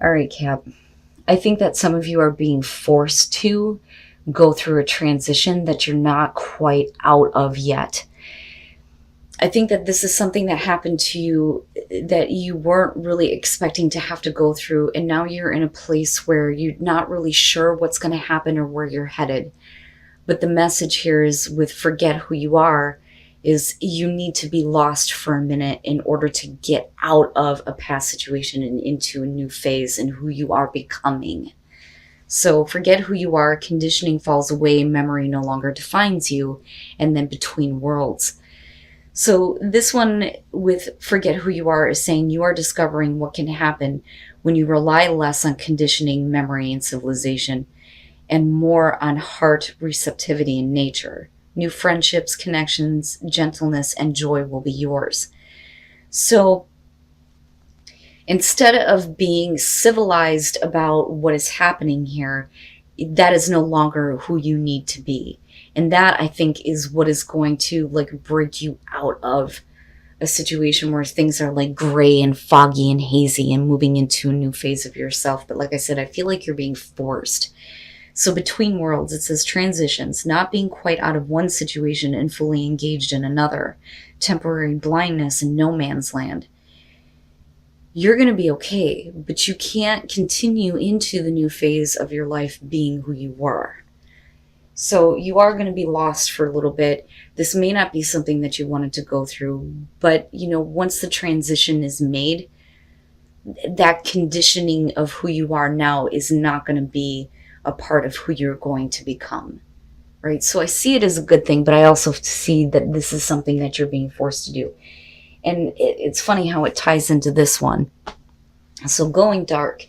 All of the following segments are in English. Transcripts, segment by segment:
All right, Cap. I think that some of you are being forced to go through a transition that you're not quite out of yet. I think that this is something that happened to you that you weren't really expecting to have to go through, and now you're in a place where you're not really sure what's going to happen or where you're headed. But the message here is with forget who you are, is you need to be lost for a minute in order to get out of a past situation and into a new phase in who you are becoming. So forget who you are, conditioning falls away, memory no longer defines you, and then between worlds. So this one with forget who you are is saying you are discovering what can happen when you rely less on conditioning, memory, and civilization, and more on heart receptivity and nature. New friendships, connections, gentleness, and joy will be yours. So instead of being civilized about what is happening here, that is no longer who you need to be. And that, I think, is what is going to break you out of a situation where things are gray and foggy and hazy and moving into a new phase of yourself. But like I said, I feel like you're being forced. So between worlds, it says transitions, not being quite out of one situation and fully engaged in another, temporary blindness and no man's land. You're going to be okay, but you can't continue into the new phase of your life being who you were. So you are going to be lost for a little bit. This may not be something that you wanted to go through, but once the transition is made, that conditioning of who you are now is not going to be a part of who you're going to become, right? So I see it as a good thing, but I also see that this is something that you're being forced to do. And it's funny how it ties into this one. So going dark.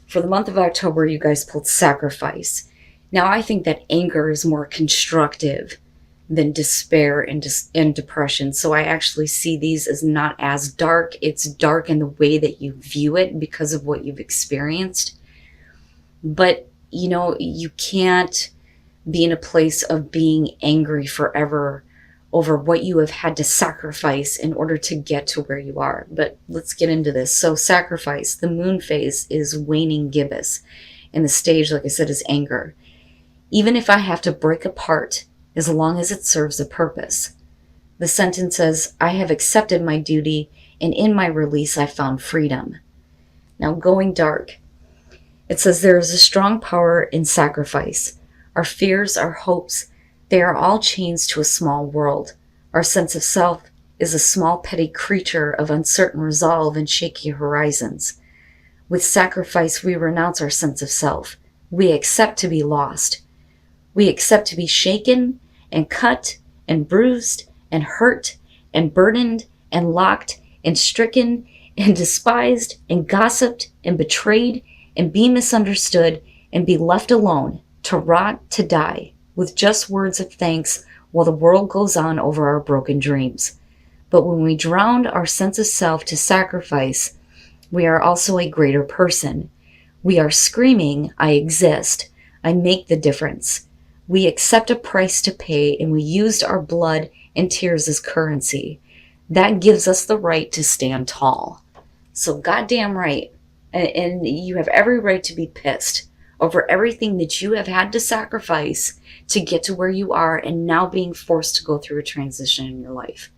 For the month of October, you guys pulled sacrifice. Now, I think that anger is more constructive than despair and depression. So I actually see these as not as dark. It's dark in the way that you view it because of what you've experienced. But, you can't be in a place of being angry forever over what you have had to sacrifice in order to get to where you are. But let's get into this. So sacrifice, the moon phase is waning gibbous. And the stage, like I said, is anger. Even if I have to break apart, as long as it serves a purpose. The sentence says, I have accepted my duty, and in my release I found freedom. Now going dark. It says there is a strong power in sacrifice. Our fears, our hopes, they are all chains to a small world. Our sense of self is a small petty creature of uncertain resolve and shaky horizons. With sacrifice we renounce our sense of self. We accept to be lost. We accept to be shaken and cut and bruised and hurt and burdened and locked and stricken and despised and gossiped and betrayed and be misunderstood and be left alone to rot, to die, with just words of thanks while the world goes on over our broken dreams. But when we drown our sense of self to sacrifice, we are also a greater person. We are screaming, I exist. I make the difference. We accept a price to pay, and we used our blood and tears as currency. That gives us the right to stand tall. So goddamn right. And you have every right to be pissed over everything that you have had to sacrifice to get to where you are and now being forced to go through a transition in your life.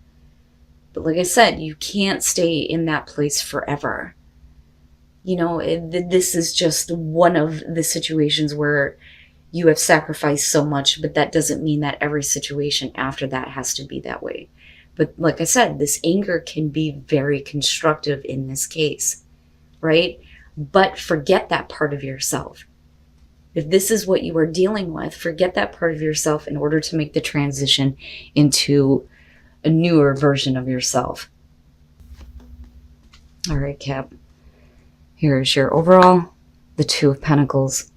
But like I said, you can't stay in that place forever. This is just one of the situations where you have sacrificed so much, but that doesn't mean that every situation after that has to be that way. But like I said, this anger can be very constructive in this case, right? But forget that part of yourself. If this is what you are dealing with, forget that part of yourself in order to make the transition into a newer version of yourself. All right, Cap. Here's your overall, the Two of Pentacles.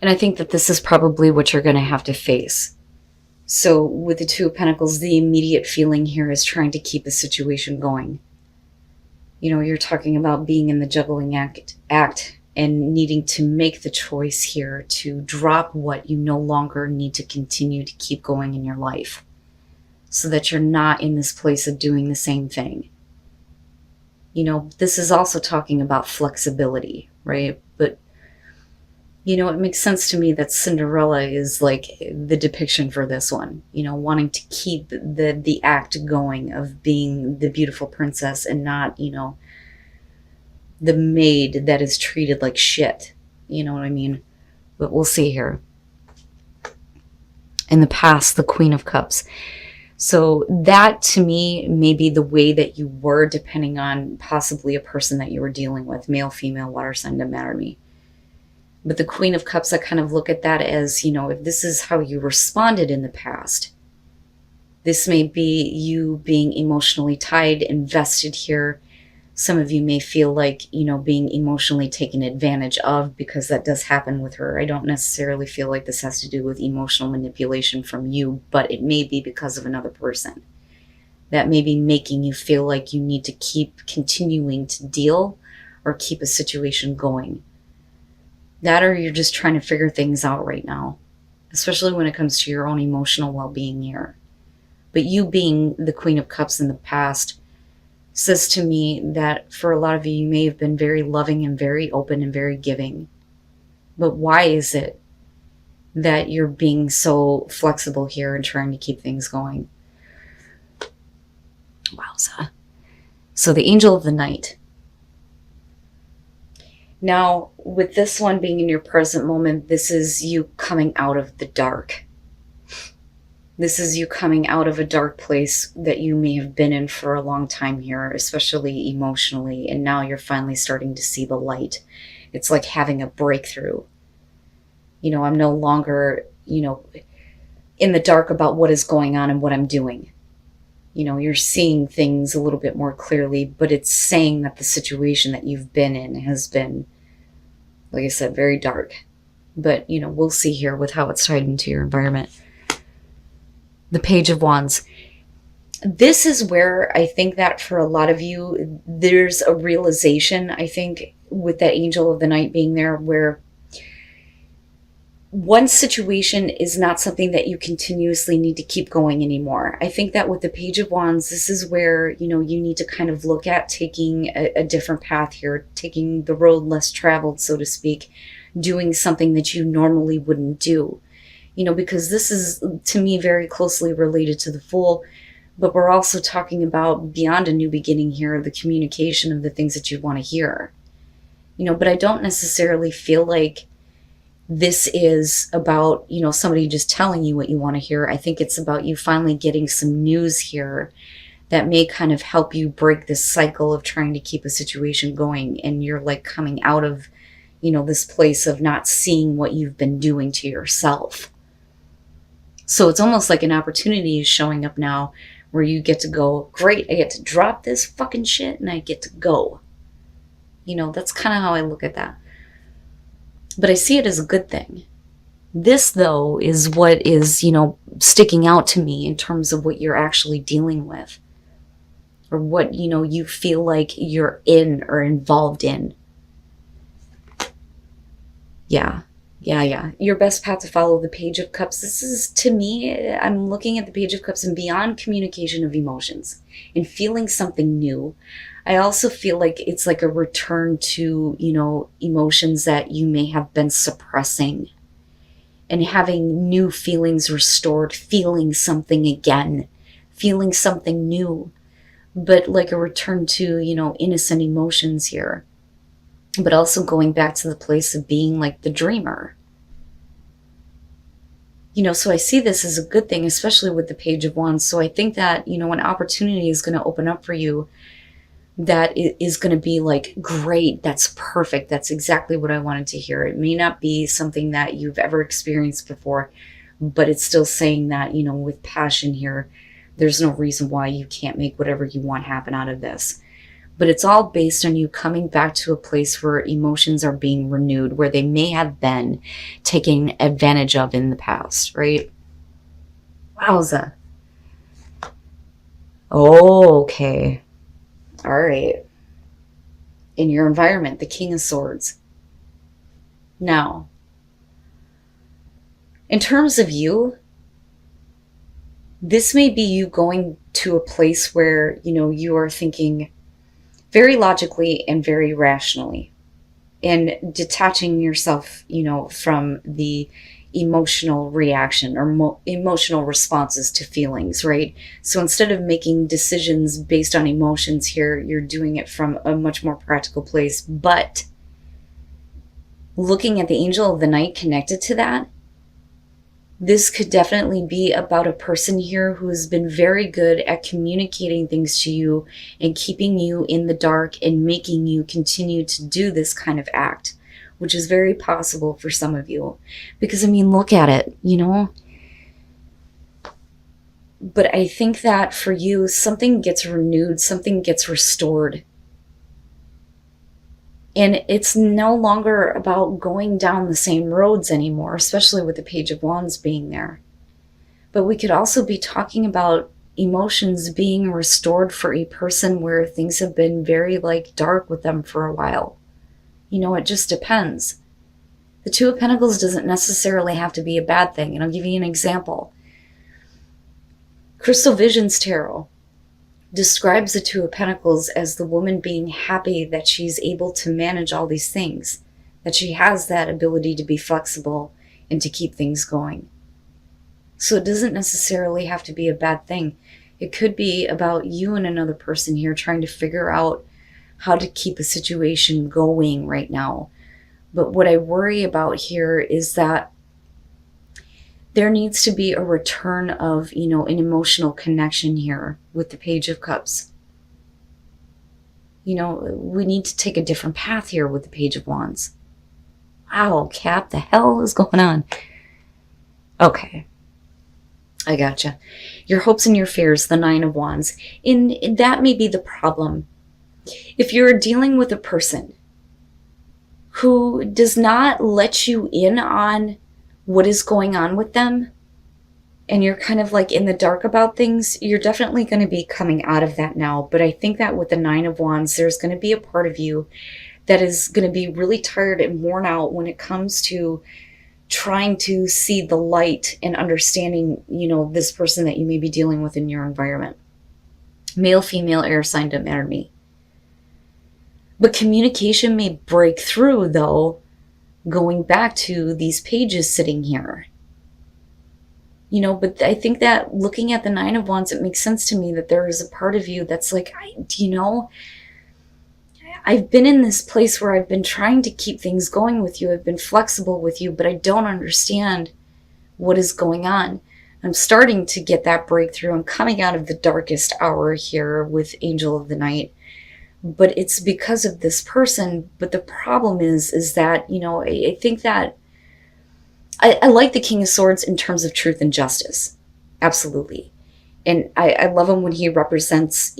And I think that this is probably what you're going to have to face. So with the Two of Pentacles, the immediate feeling here is trying to keep the situation going. You're talking about being in the juggling act and needing to make the choice here to drop what you no longer need to continue to keep going in your life so that you're not in this place of doing the same thing. This is also talking about flexibility, right? But, it makes sense to me that Cinderella is like the depiction for this one, wanting to keep the act going of being the beautiful princess and not, the maid that is treated like shit. You know what I mean? But we'll see here. In the past, the Queen of Cups. So that to me may be the way that you were, depending on possibly a person that you were dealing with, male, female, water sign, doesn't matter to me. But the Queen of Cups, I kind of look at that as, if this is how you responded in the past, this may be you being emotionally tied, invested here. Some of you may feel like, being emotionally taken advantage of, because that does happen with her. I don't necessarily feel like this has to do with emotional manipulation from you, but it may be because of another person. That may be making you feel like you need to keep continuing to deal or keep a situation going. That, or you're just trying to figure things out right now, especially when it comes to your own emotional well-being here. But you being the Queen of Cups in the past says to me that for a lot of you, you may have been very loving and very open and very giving. But why is it that you're being so flexible here and trying to keep things going? Wowza. So the Angel of the Night. Now, with this one being in your present moment, this is you coming out of the dark. This is you coming out of a dark place that you may have been in for a long time here, especially emotionally, and now you're finally starting to see the light. It's like having a breakthrough. I'm no longer, in the dark about what is going on and what I'm doing. You're seeing things a little bit more clearly, but it's saying that the situation that you've been in has been, like I said, very dark. But, we'll see here with how it's tied into your environment. The Page of Wands. This is where I think that for a lot of you, there's a realization, I think, with that Angel of the Night being there, where one situation is not something that you continuously need to keep going anymore. I think that with the Page of Wands, this is where, you need to kind of look at taking a different path here, taking the road less traveled, so to speak, doing something that you normally wouldn't do. Because this is, to me, very closely related to the Fool, but we're also talking about beyond a new beginning here, the communication of the things that you want to hear. But I don't necessarily feel like this is about, somebody just telling you what you want to hear. I think it's about you finally getting some news here that may kind of help you break this cycle of trying to keep a situation going. And you're like coming out of, this place of not seeing what you've been doing to yourself. So it's almost like an opportunity is showing up now where you get to go, great, I get to drop this fucking shit and I get to go. That's kind of how I look at that. But I see it as a good thing. This, though, is what is, sticking out to me in terms of what you're actually dealing with. Or what, you feel like you're in or involved in. Yeah. Your best path to follow, the Page of Cups. This is, to me, I'm looking at the Page of Cups and beyond communication of emotions and feeling something new. I also feel like it's like a return to, emotions that you may have been suppressing and having new feelings restored, feeling something again, feeling something new, but like a return to, innocent emotions here, but also going back to the place of being like the dreamer. So I see this as a good thing, especially with the Page of Wands. So I think that, an opportunity is going to open up for you that is going to be like, great, that's perfect. That's exactly what I wanted to hear. It may not be something that you've ever experienced before, but it's still saying that, with passion here, there's no reason why you can't make whatever you want happen out of this. But it's all based on you coming back to a place where emotions are being renewed, where they may have been taken advantage of in the past, right? Wowza. Oh, okay. All right. In your environment, the King of Swords. Now, in terms of you, this may be you going to a place where, you are thinking very logically and very rationally, and detaching yourself, from the emotional reaction or emotional responses to feelings, right? So instead of making decisions based on emotions here, you're doing it from a much more practical place. But looking at the angel of the night connected to that, this could definitely be about a person here who has been very good at communicating things to you and keeping you in the dark and making you continue to do this kind of act, which is very possible for some of you. Because, I mean, look at it, But I think that for you, something gets renewed, something gets restored. And it's no longer about going down the same roads anymore, especially with the Page of Wands being there. But we could also be talking about emotions being restored for a person where things have been very dark with them for a while. It just depends. The Two of Pentacles doesn't necessarily have to be a bad thing. And I'll give you an example. Crystal Visions Tarot describes the Two of Pentacles as the woman being happy that she's able to manage all these things, that she has that ability to be flexible and to keep things going. So it doesn't necessarily have to be a bad thing. It could be about you and another person here trying to figure out how to keep a situation going right now. But what I worry about here is that there needs to be a return of, an emotional connection here with the Page of Cups. We need to take a different path here with the Page of Wands. Wow, Cap, the hell is going on? Okay. I gotcha. Your hopes and your fears, the Nine of Wands. And that may be the problem. If you're dealing with a person who does not let you in on what is going on with them, and you're kind of in the dark about things, you're definitely going to be coming out of that now. But I think that with the Nine of Wands, there's going to be a part of you that is going to be really tired and worn out when it comes to trying to see the light and understanding, this person that you may be dealing with in your environment. Male, female, air sign, doesn't matter to me. But communication may break through, though, going back to these pages sitting here. But I think that looking at the Nine of Wands, it makes sense to me that there is a part of you that's I've been in this place where I've been trying to keep things going with you. I've been flexible with you, but I don't understand what is going on. I'm starting to get that breakthrough. I'm coming out of the darkest hour here with Angel of the Night. But it's because of this person. But the problem is that, I think that I like the King of Swords in terms of truth and justice. Absolutely. And I love him when he represents,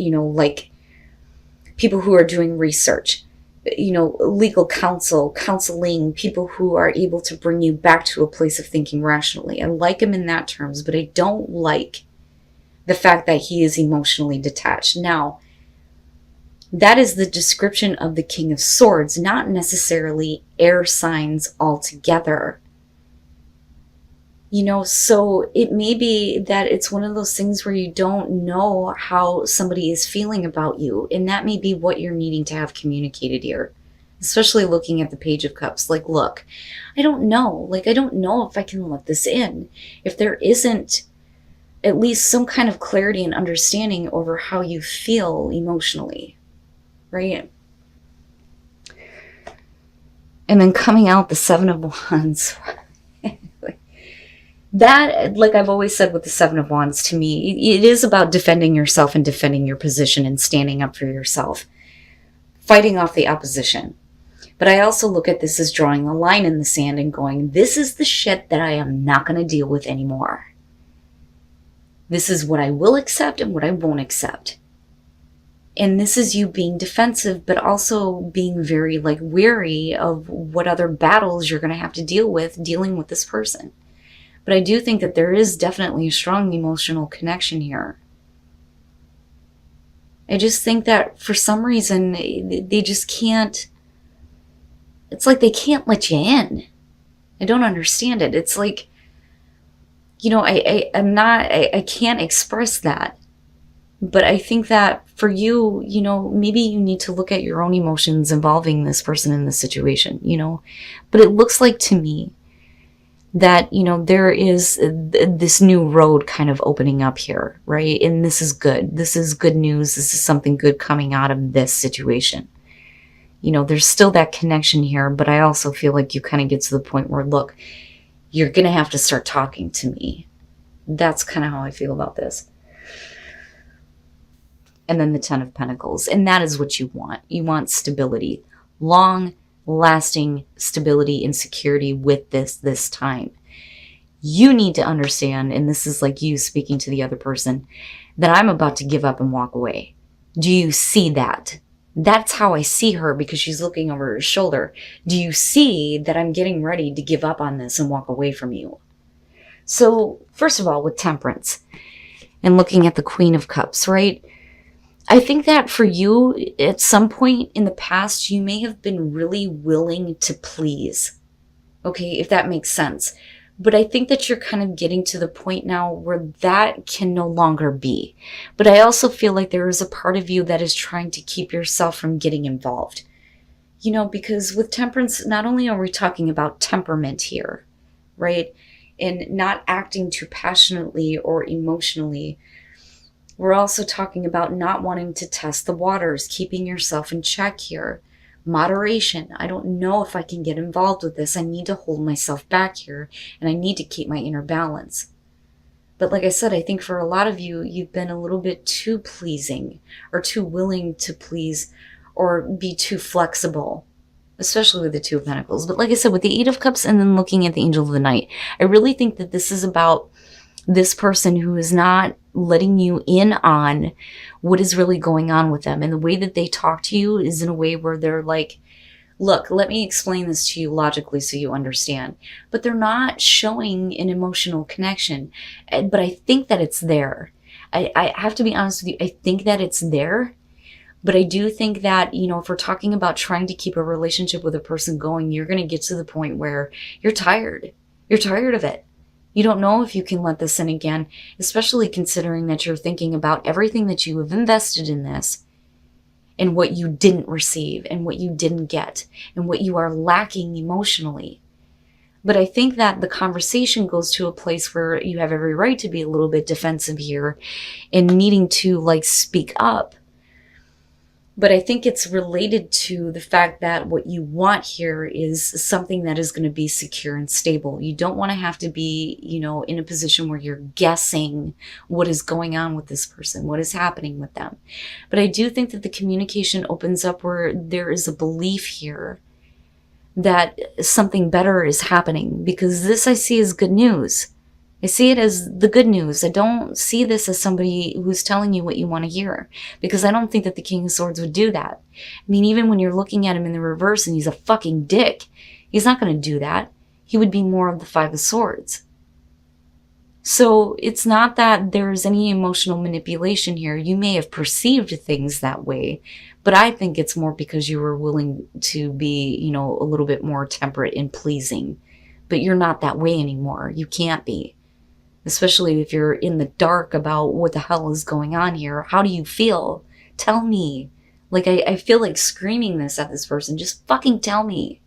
people who are doing research, legal counsel, counseling, people who are able to bring you back to a place of thinking rationally. I like him in that terms, but I don't like the fact that he is emotionally detached. Now, that is the description of the King of Swords, not necessarily air signs altogether. So it may be that it's one of those things where you don't know how somebody is feeling about you. And that may be what you're needing to have communicated here. Especially looking at the Page of Cups. Look, I don't know. I don't know if I can let this in. If there isn't at least some kind of clarity and understanding over how you feel emotionally. Right? And then coming out the Seven of Wands. That, I've always said with the Seven of Wands, to me, it is about defending yourself and defending your position and standing up for yourself. Fighting off the opposition. But I also look at this as drawing a line in the sand and going, this is the shit that I am not going to deal with anymore. This is what I will accept and what I won't accept. And this is you being defensive, but also being very wary of what other battles you're going to have to deal with dealing with this person. But I do think that there is definitely a strong emotional connection here. I just think that for some reason, they just can't, it's they can't let you in. I don't understand it. It's I can't express that. But I think that for you, maybe you need to look at your own emotions involving this person in this situation, But it looks like to me that, there is this new road kind of opening up here, right? And this is good. This is good news. This is something good coming out of this situation. There's still that connection here, but I also feel like you kind of get to the point where, look, you're going to have to start talking to me. That's kind of how I feel about this. And then the Ten of Pentacles. And that is what you want. You want stability. Long lasting stability and security with this time. You need to understand, and this is like you speaking to the other person, that I'm about to give up and walk away. Do you see that? That's how I see her, because she's looking over her shoulder. Do you see that I'm getting ready to give up on this and walk away from you? So first of all, with Temperance and looking at the Queen of Cups, right? I think that for you, at some point in the past, you may have been really willing to please. Okay, if that makes sense. But I think that you're kind of getting to the point now where that can no longer be. But I also feel like there is a part of you that is trying to keep yourself from getting involved. Because with Temperance, not only are we talking about temperament here, right? And not acting too passionately or emotionally, we're also talking about not wanting to test the waters, keeping yourself in check here. Moderation. I don't know if I can get involved with this. I need to hold myself back here, and I need to keep my inner balance. But like I said, I think for a lot of you, you've been a little bit too pleasing or too willing to please or be too flexible, especially with the Two of Pentacles. But like I said, with the Eight of Cups and then looking at the Angel of the Night, I really think that this is about this person who is not letting you in on what is really going on with them. And the way that they talk to you is in a way where they're like, look, let me explain this to you logically so you understand. But they're not showing an emotional connection. But I think that it's there. I have to be honest with you. I think that it's there. But I do think that, if we're talking about trying to keep a relationship with a person going, you're going to get to the point where you're tired. You're tired of it. You don't know if you can let this in again, especially considering that you're thinking about everything that you have invested in this and what you didn't receive and what you didn't get and what you are lacking emotionally. But I think that the conversation goes to a place where you have every right to be a little bit defensive here and needing to speak up. But I think it's related to the fact that what you want here is something that is going to be secure and stable. You don't want to have to be, in a position where you're guessing what is going on with this person, what is happening with them. But I do think that the communication opens up where there is a belief here that something better is happening, because this I see as good news. I see it as the good news. I don't see this as somebody who's telling you what you want to hear, because I don't think that the King of Swords would do that. I mean, even when you're looking at him in the reverse and he's a fucking dick, he's not going to do that. He would be more of the Five of Swords. So it's not that there's any emotional manipulation here. You may have perceived things that way, but I think it's more because you were willing to be, a little bit more temperate and pleasing. But you're not that way anymore. You can't be. Especially if you're in the dark about what the hell is going on here. How do you feel? Tell me. I feel like screaming this at this person. Just fucking tell me.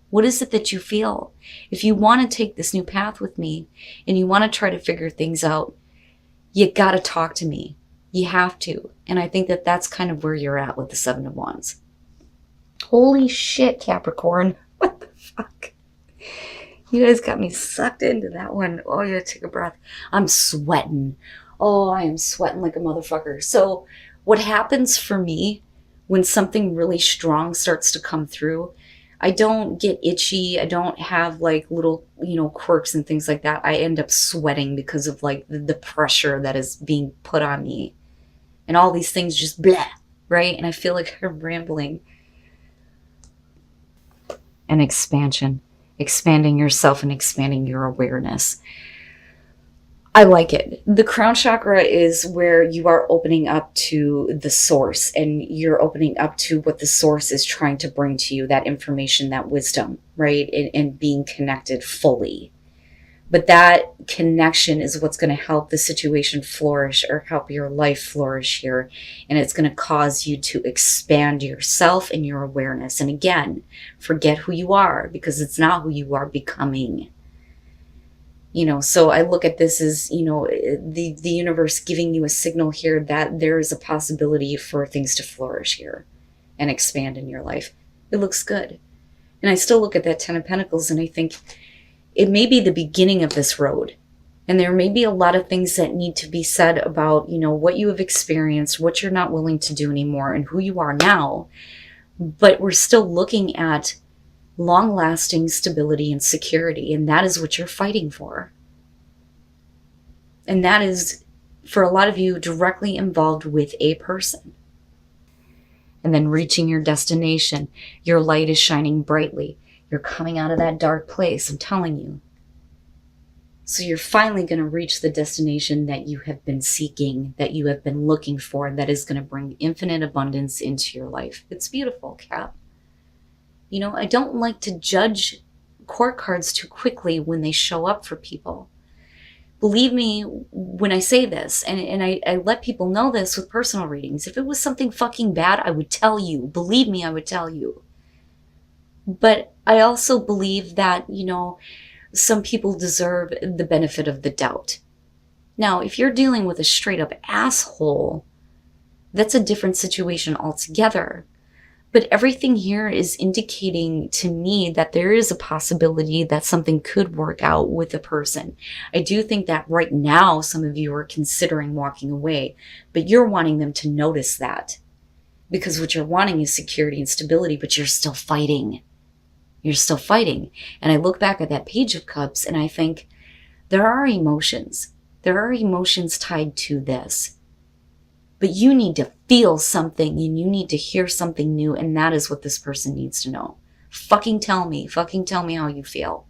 What is it that you feel? If you want to take this new path with me and you want to try to figure things out, you got to talk to me. You have to. And I think that that's kind of where you're at with the Seven of Wands. Holy shit, Capricorn. What the fuck? You guys got me sucked into that one. Oh, you gotta take a breath. I'm sweating. Oh, I am sweating like a motherfucker. So what happens for me when something really strong starts to come through, I don't get itchy. I don't have little, quirks and things like that. I end up sweating because of the pressure that is being put on me. And all these things just blah, right? And I feel like I'm rambling. An expansion. Expanding yourself and expanding your awareness. I like it. The crown chakra is where you are opening up to the source, and you're opening up to what the source is trying to bring to you, that information, that wisdom, right? And being connected fully. But that connection is what's going to help the situation flourish, or help your life flourish here. And it's going to cause you to expand yourself and your awareness. And again, forget who you are, because it's not who you are becoming. So I look at this as, the universe giving you a signal here that there is a possibility for things to flourish here and expand in your life. It looks good. And I still look at that 10 of Pentacles and I think it may be the beginning of this road. And there may be a lot of things that need to be said about, what you have experienced, what you're not willing to do anymore, and who you are now. But we're still looking at long-lasting stability and security, and that is what you're fighting for. And that is, for a lot of you, directly involved with a person. And then reaching your destination, your light is shining brightly. You're coming out of that dark place, I'm telling you. So you're finally going to reach the destination that you have been seeking, that you have been looking for, that is going to bring infinite abundance into your life. It's beautiful, Cap. I don't like to judge court cards too quickly when they show up for people. Believe me when I say this, and I let people know this with personal readings. If it was something fucking bad, I would tell you. Believe me, I would tell you. But I also believe that, some people deserve the benefit of the doubt. Now, if you're dealing with a straight up asshole, that's a different situation altogether. But everything here is indicating to me that there is a possibility that something could work out with a person. I do think that right now some of you are considering walking away, but you're wanting them to notice that. Because what you're wanting is security and stability, but you're still fighting. You're still fighting. And I look back at that Page of Cups and I think there are emotions. There are emotions tied to this. But you need to feel something and you need to hear something new, and that is what this person needs to know. Fucking tell me how you feel.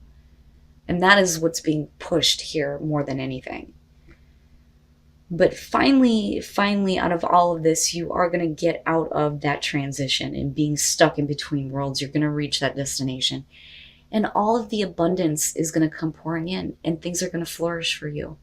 And that is what's being pushed here more than anything. But finally, out of all of this, you are going to get out of that transition and being stuck in between worlds. You're going to reach that destination. And all of the abundance is going to come pouring in, and things are going to flourish for you.